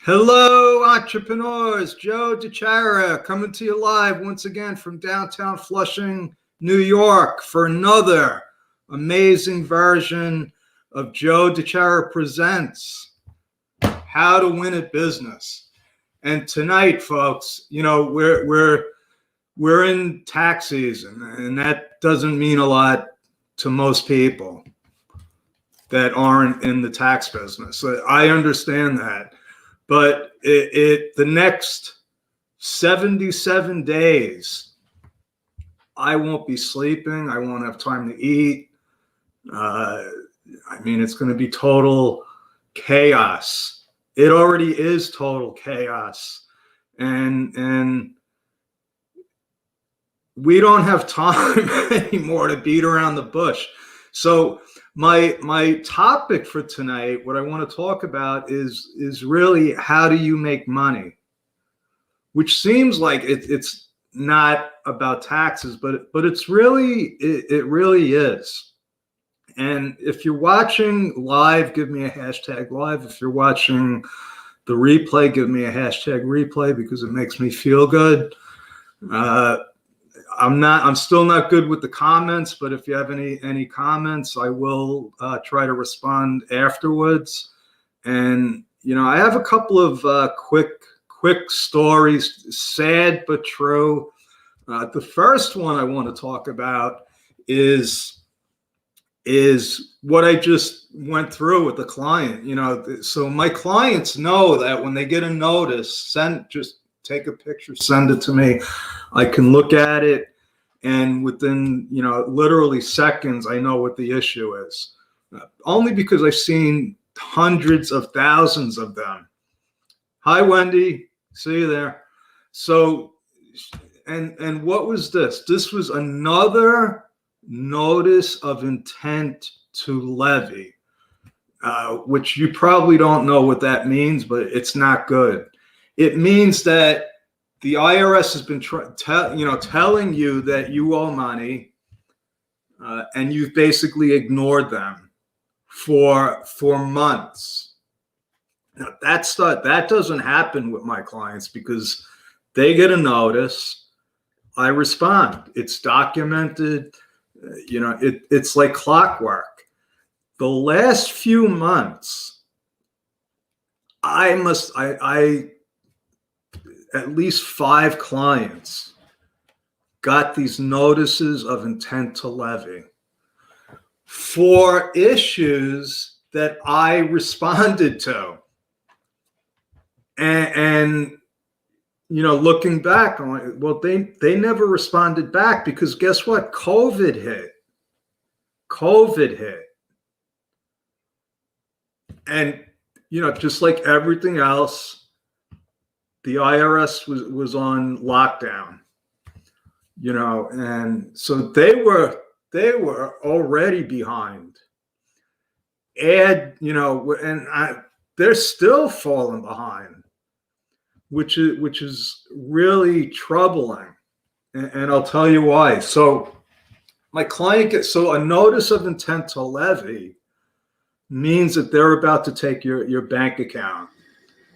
Hello, entrepreneurs. Joe DeChara coming to you live once again from downtown Flushing, New York for another amazing version of Joe DeChara Presents How to Win at Business. And tonight, folks, we're in tax season, and that doesn't mean a lot to most people that aren't in the tax business. I understand that. But the next 77 days, I won't be sleeping. I won't have time to eat. It's going to be total chaos. It already is total chaos. And we don't have time anymore to beat around the bush. So my topic for tonight, what I want to talk about is really how do you make money, which seems like it's not about taxes, but it's really it really is. And if you're watching live, give me a hashtag live. If you're watching the replay, give me a hashtag replay because it makes me feel good. I'm still not good with the comments, but if you have any comments, I will try to respond afterwards. And, I have a couple of quick stories, sad but true. The first one I want to talk about is what I just went through with the client. So my clients know that when they get a notice, just take a picture, send it to me. I can look at it, and within, literally seconds, I know what the issue is. Only because I've seen hundreds of thousands of them. Hi, Wendy. See you there. So, and what was this? This was another notice of intent to levy, which you probably don't know what that means, but it's not good. It means that the IRS has been telling you that you owe money, and you've basically ignored them for months. Now, that doesn't happen with my clients because they get a notice, I respond. It's documented. It's like clockwork. The last few months, I at least 5 clients got these notices of intent to levy for issues that I responded to. And looking back, I'm like, well, they never responded back because guess what? COVID hit. And, just like everything else, the IRS was on lockdown, and so they were already behind. They're still falling behind, which is really troubling, and I'll tell you why. So my client gets a notice of intent to levy means that they're about to take your bank account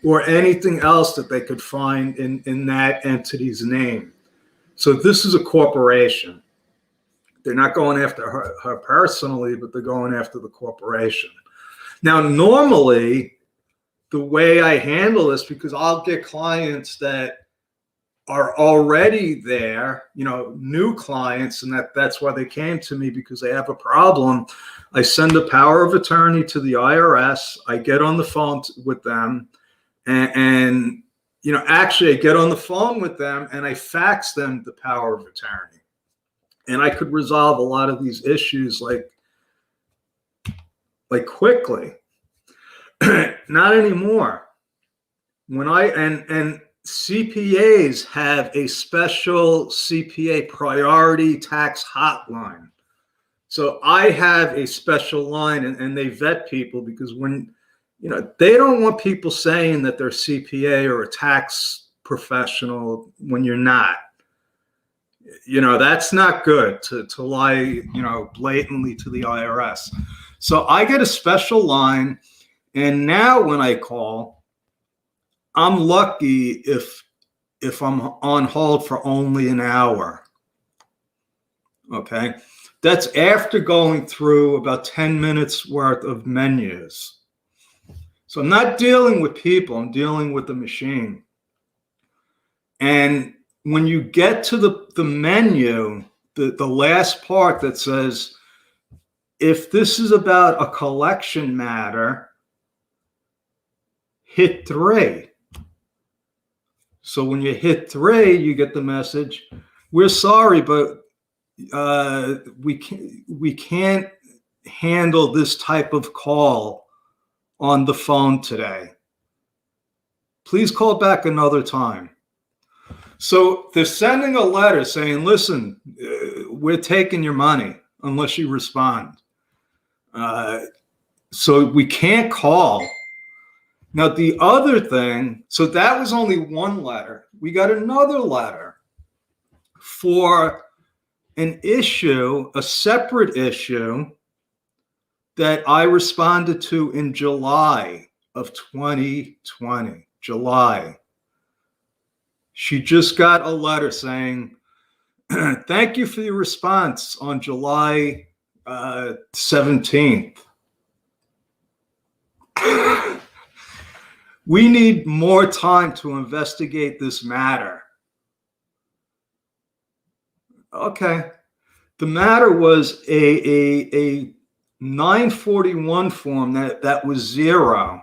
or anything else that they could find in that entity's name. So this is a corporation. They're not going after her personally, but they're going after the corporation. Now, normally, the way I handle this, because I'll get clients that are already there, new clients, and that's why they came to me, because they have a problem. I send a power of attorney to the IRS. I get on the phone with them. And actually, I get on the phone with them and I fax them the power of attorney, and I could resolve a lot of these issues like quickly. Not anymore. And CPAs have a special CPA priority tax hotline. So I have a special line, and they vet people because when they don't want people saying that they're CPA or a tax professional when you're not. That's not good to lie, blatantly to the IRS. So I get a special line, and now when I call, I'm lucky if I'm on hold for only an hour. Okay. That's after going through about 10 minutes worth of menus. So I'm not dealing with people, I'm dealing with the machine. And when you get to the menu, the last part that says, if this is about a collection matter, hit 3. So when you hit 3, you get the message, we're sorry, but we can't handle this type of call on the phone today. Please call back another time. So they're sending a letter saying, listen, we're taking your money unless you respond. So we can't call. Now, the other thing, so that was only one letter. We got another letter for an issue, a separate issue that I responded to in July of 2020. July. She just got a letter saying, thank you for your response on July 17th. We need more time to investigate this matter. Okay. The matter was a 941 form that was 0,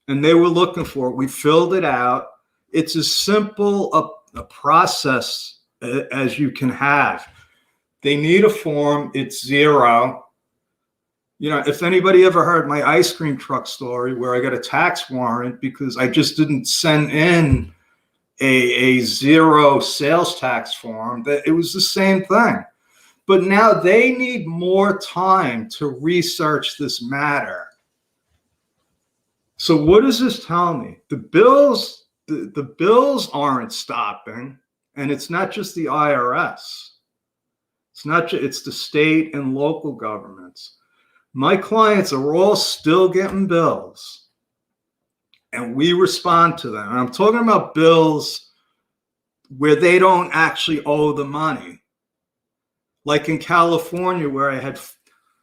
and they were looking for it. We filled it out. It's as simple a process as you can have. They need a form. It's 0. You know, if anybody ever heard my ice cream truck story where I got a tax warrant because I just didn't send in a 0 sales tax form, that it was the same thing. But now they need more time to research this matter. So what does this tell me? The bills aren't stopping, and it's not just the IRS. It's the state and local governments. My clients are all still getting bills, and we respond to them. And I'm talking about bills where they don't actually owe the money. Like in California, where I had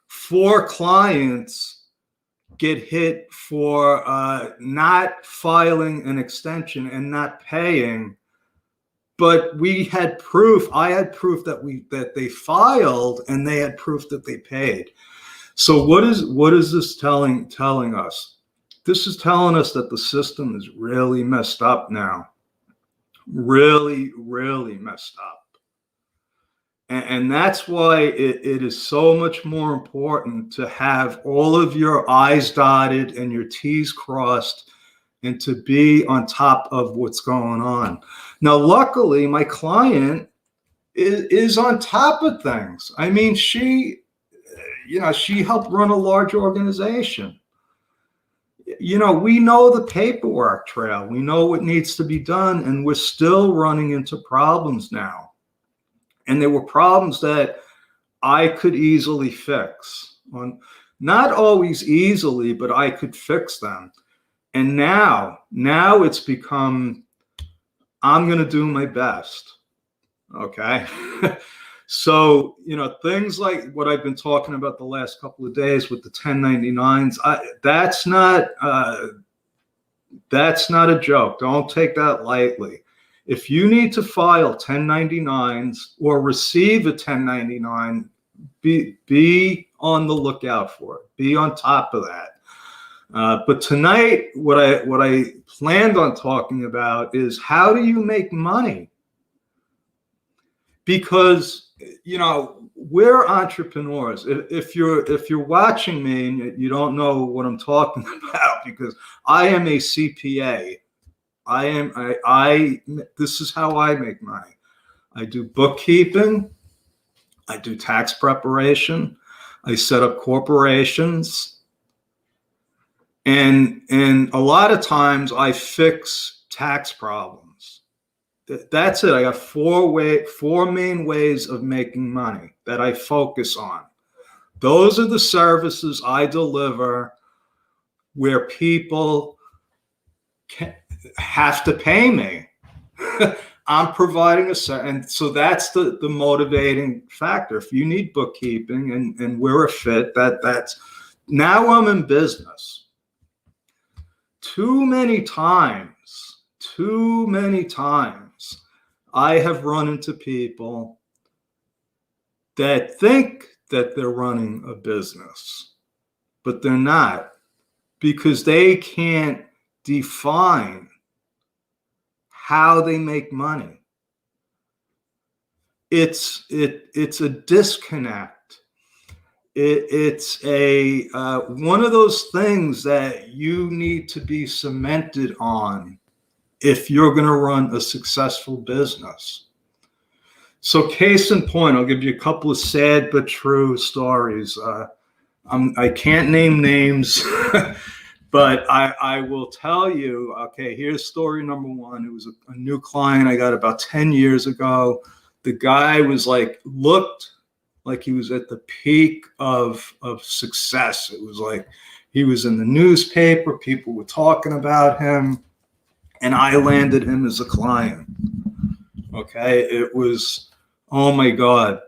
4 clients get hit for not filing an extension and not paying, but we had proof. I had proof that they filed, and they had proof that they paid. So what is this telling us? This is telling us that the system is really messed up now. Really, really messed up. And that's why it is so much more important to have all of your I's dotted and your T's crossed, and to be on top of what's going on. Now, luckily, my client is on top of things. I mean, she helped run a large organization. You know, we know the paperwork trail. We know what needs to be done, and we're still running into problems now. And there were problems that I could easily fix. Not always easily, but I could fix them. And now it's become, I'm going to do my best. Okay. So, you know, things like what I've been talking about the last couple of days with the 1099s, that's not a joke. Don't take that lightly. If you need to file 1099s or receive a 1099, be on the lookout for it. Be on top of that. But tonight, what I planned on talking about is, how do you make money? Because, you know, we're entrepreneurs. If you're watching me and you don't know what I'm talking about, because I am a CPA. This is how I make money. I do bookkeeping. I do tax preparation. I set up corporations. And a lot of times I fix tax problems. That's it. I got four main ways of making money that I focus on. Those are the services I deliver where people have to pay me. I'm providing and so that's the motivating factor. If you need bookkeeping and we're a fit, that's now I'm in business. Too many times, I have run into people that think that they're running a business, but they're not, because they can't define how they make money. It's a disconnect. It's a one of those things that you need to be cemented on if you're going to run a successful business. So case in point, I'll give you a couple of sad but true stories. I can't name names, but I will tell you, okay, here's story number one. It was a new client I got about 10 years ago. The guy was looked like he was at the peak of success. It was like he was in the newspaper, people were talking about him, and I landed him as a client. Okay, it was, oh my God.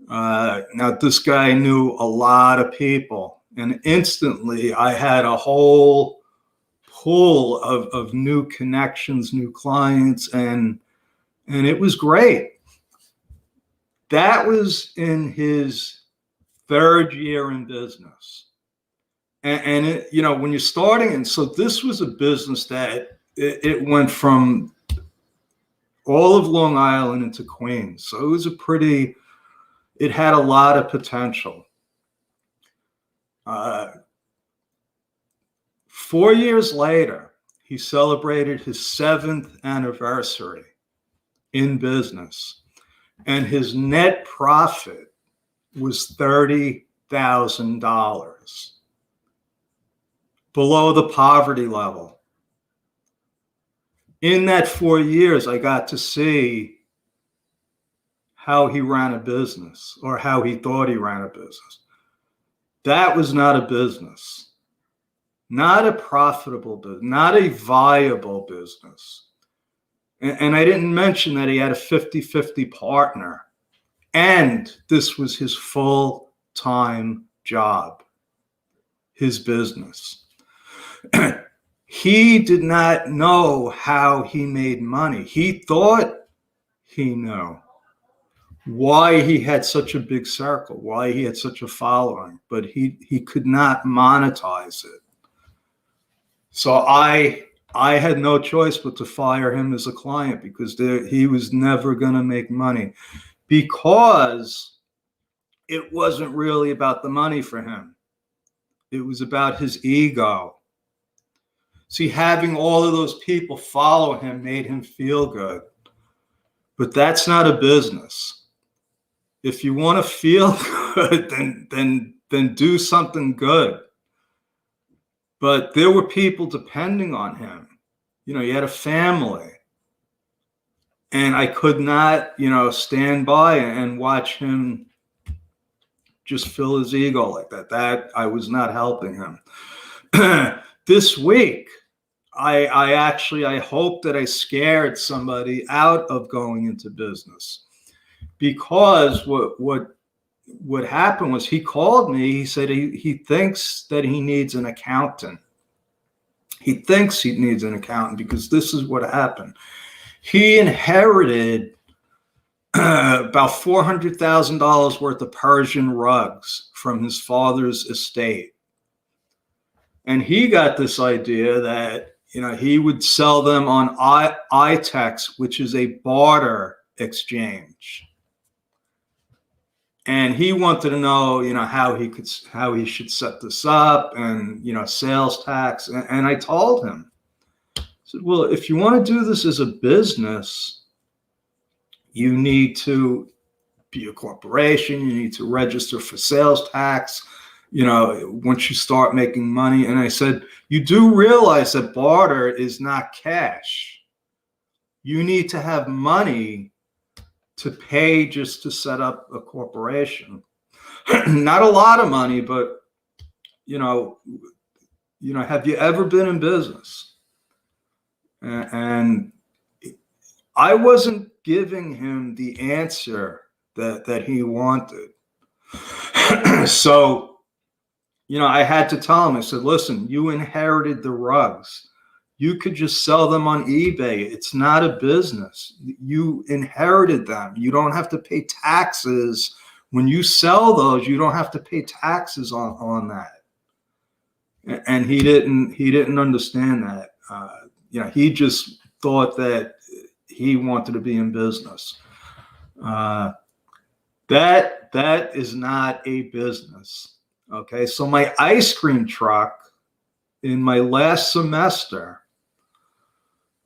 Now this guy knew a lot of people, and instantly I had a whole pool of new connections, new clients, and it was great. That was in his third year in business. And it, when you're starting, and so this was a business that it went from all of Long Island into Queens. So it was it had a lot of potential. 4 years later, he celebrated his 7th anniversary in business, and his net profit was $30,000, below the poverty level. In that 4 years, I got to see how he ran a business, or how he thought he ran a business. That was not a business, not a profitable business, not a viable business. And I didn't mention that he had a 50-50 partner, and this was his full-time job, his business. He did not know how he made money. He thought he knew why he had such a big circle, why he had such a following, but he could not monetize it. So I had no choice but to fire him as a client, because he was never going to make money, because it wasn't really about the money for him. It was about his ego. See, having all of those people follow him made him feel good, but that's not a business. If you want to feel good, then do something good. But there were people depending on him. He had a family, and I could not, stand by and watch him just fill his ego like that. That I was not helping him. This week, I hope that I scared somebody out of going into business, because what happened was, he called me. He said he thinks that he needs an accountant. He thinks he needs an accountant because this is what happened. He inherited about $400,000 worth of Persian rugs from his father's estate. And he got this idea that, he would sell them on iTex, which is a barter exchange. And he wanted to know, how he should set this up, and, sales tax. And I told him, I said, well, if you want to do this as a business, you need to be a corporation. You need to register for sales tax, once you start making money. And I said, you do realize that barter is not cash. You need to have money to pay just to set up a corporation. Not a lot of money, but, have you ever been in business? And I wasn't giving him the answer that he wanted. So, I had to tell him, I said, listen, you inherited the rugs. You could just sell them on eBay. It's not a business. You inherited them. You don't have to pay taxes. When you sell those, you don't have to pay taxes on that. And he didn't understand that. He just thought that he wanted to be in business. That is not a business. Okay, so my ice cream truck in my last semester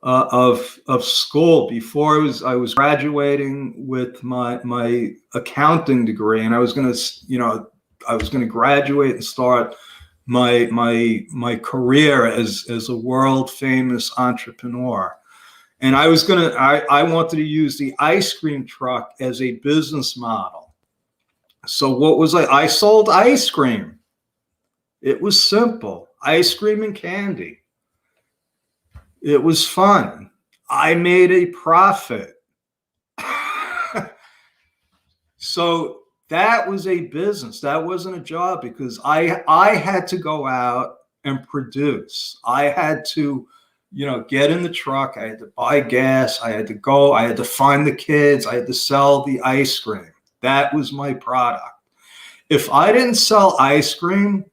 of school, before I was graduating with my accounting degree, and I was gonna graduate and start my career as a world famous entrepreneur. And I wanted to use the ice cream truck as a business model. So what was I sold ice cream. It was simple, ice cream and candy. It was fun. I made a profit. So that was a business. That wasn't a job, because I had to go out and produce. I had to, get in the truck. I had to buy gas. I had to find the kids. I had to sell the ice cream. That was my product. If I didn't sell ice cream,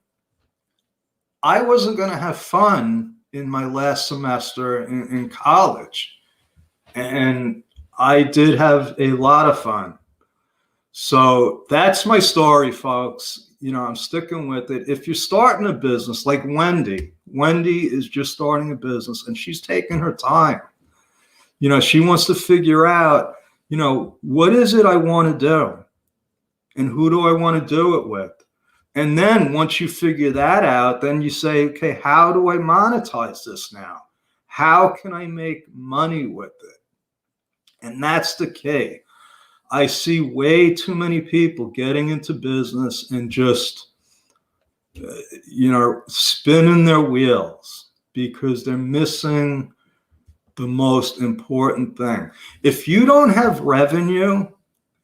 I wasn't going to have fun in my last semester in college. And I did have a lot of fun. So that's my story, folks. I'm sticking with it. If you're starting a business like Wendy is just starting a business, and she's taking her time. She wants to figure out, what is it I want to do? And who do I want to do it with? And then once you figure that out, then you say, okay, how do I monetize this now? How can I make money with it? And that's the key. I see way too many people getting into business and just, spinning their wheels because they're missing the most important thing. If you don't have revenue,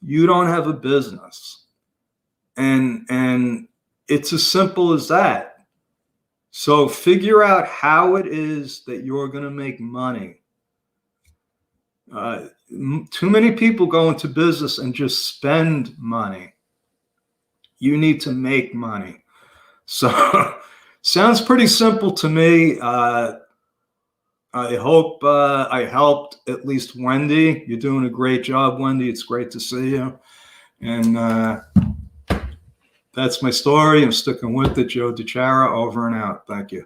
you don't have a business. And it's as simple as that. So figure out how it is that you're going to make money. Too many people go into business and just spend money. You need to make money. So sounds pretty simple to me. I hope I helped at least Wendy. You're doing a great job, Wendy. It's great to see you. And that's my story. I'm sticking with it. Joe DiChiara, over and out. Thank you.